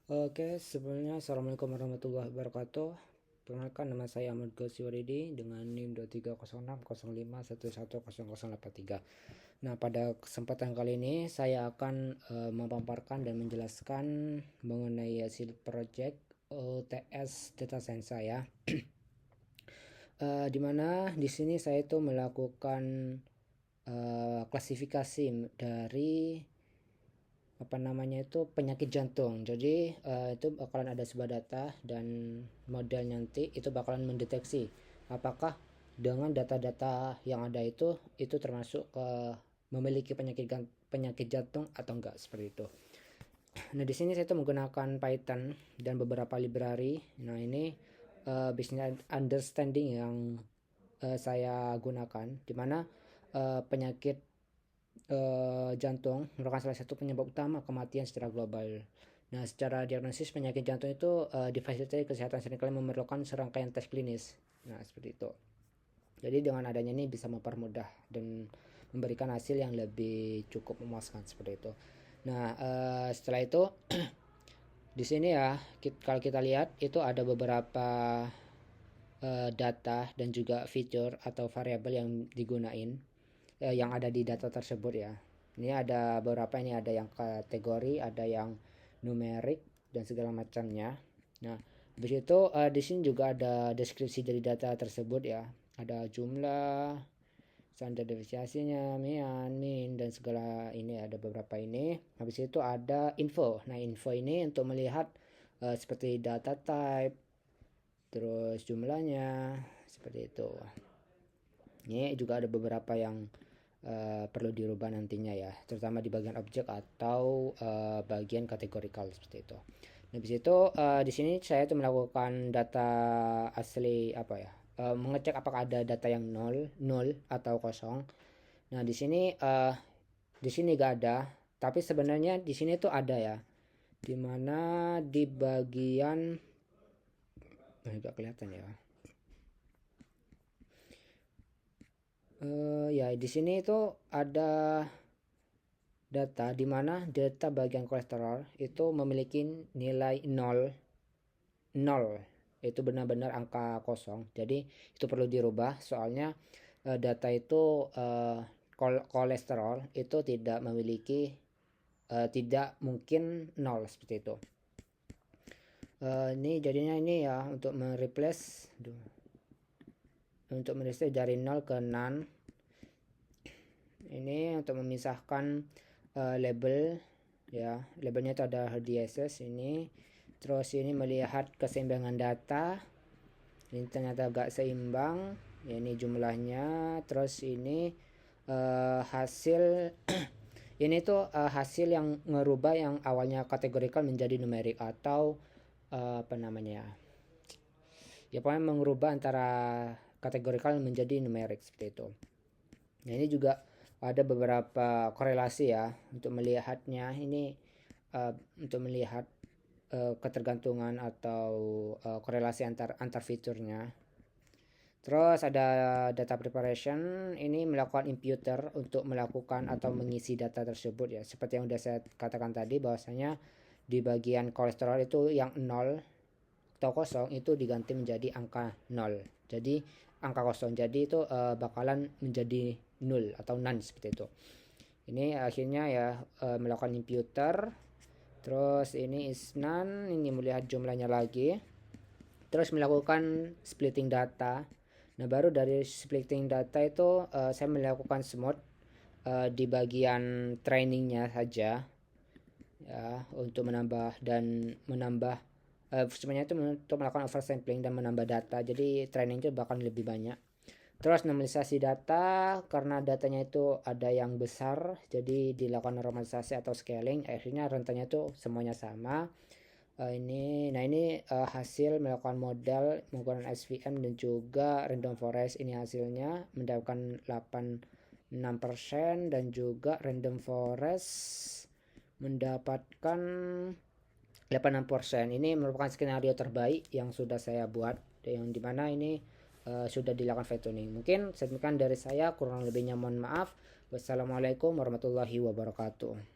Oke, sebelumnya Assalamualaikum warahmatullahi wabarakatuh. Perkenalkan, nama saya Ahmad Gosiwaridi dengan NIM 230605110083. Nah, pada kesempatan kali ini saya akan memaparkan dan menjelaskan mengenai hasil project UTS Data Science saya. Dimana di sini saya itu melakukan klasifikasi dari penyakit jantung. Jadi itu bakalan ada sebuah data dan model nanti itu bakalan mendeteksi apakah dengan data-data yang ada itu termasuk memiliki penyakit jantung atau enggak, seperti itu. Nah, di sini saya tuh menggunakan Python dan beberapa library. Nah, ini business understanding yang saya gunakan, dimana penyakit jantung merupakan salah satu penyebab utama kematian secara global. Nah, secara diagnosis penyakit jantung itu di fasilitas kesehatan seringkali memerlukan serangkaian tes klinis. Nah, seperti itu. Jadi dengan adanya ini bisa mempermudah dan memberikan hasil yang lebih cukup memuaskan, seperti itu. Nah, setelah itu di sini ya, kalau kita lihat itu ada beberapa data dan juga feature atau variabel yang digunain yang ada di data tersebut ya. Ini ada beberapa, ini ada yang kategori, ada yang numerik dan segala macamnya. Nah, habis itu di sini juga ada deskripsi dari data tersebut ya. Ada jumlah, standar deviasinya, mean dan segala ini, ada beberapa ini. Habis itu ada info. Nah, info ini untuk melihat seperti data type, terus jumlahnya, seperti itu. Ini juga ada beberapa yang perlu dirubah nantinya ya, terutama di bagian objek atau bagian kategorikal, seperti itu. Nah, habis itu di sini saya tuh melakukan data asli mengecek apakah ada data yang nol atau kosong. Nah, di sini gak ada, tapi sebenarnya di sini tuh ada ya, dimana di bagian gak kelihatan ya. Ya di sini itu ada data di mana data bagian kolesterol itu memiliki nilai 0 itu benar-benar angka kosong. Jadi itu perlu dirubah, soalnya data itu kolesterol itu tidak memiliki tidak mungkin 0, seperti itu. Ini jadinya ini ya untuk mereplace dari 0 ke none. Ini untuk memisahkan label ya, labelnya itu ada HDSS ini. Terus ini melihat keseimbangan data, ini ternyata agak seimbang ya, ini jumlahnya. Terus ini hasil ini tuh hasil yang ngerubah yang awalnya kategorikal menjadi numerik, atau ya pokoknya mengubah antara kategorikal menjadi numerik, seperti itu. Nah, ini juga ada beberapa korelasi ya untuk melihatnya ini, untuk melihat ketergantungan atau korelasi antar fiturnya. Terus ada data preparation, ini melakukan imputer untuk melakukan atau mengisi data tersebut ya. Seperti yang sudah saya katakan tadi, bahwasanya di bagian kolesterol itu yang 0 atau kosong itu diganti menjadi angka 0. Jadi angka kosong, jadi itu bakalan menjadi 0 atau none, seperti itu. Ini akhirnya ya melakukan imputer. Terus ini is none, ini melihat jumlahnya lagi. Terus melakukan splitting data. Nah, baru dari splitting data itu saya melakukan smooth di bagian trainingnya saja ya, untuk menambah sebenarnya itu untuk melakukan oversampling dan menambah data. Jadi training itu bakal lebih banyak. Terus normalisasi data, karena datanya itu ada yang besar, jadi dilakukan normalisasi atau scaling, akhirnya rentannya itu semuanya sama. Ini hasil melakukan model menggunakan SVM dan juga random forest. Ini hasilnya mendapatkan 86%, dan juga random forest mendapatkan 86%. Ini merupakan skenario terbaik yang sudah saya buat, yang dimana ini sudah dilakukan fine tuning. Mungkin sedemikian dari saya, kurang lebihnya mohon maaf. Wassalamualaikum warahmatullahi wabarakatuh.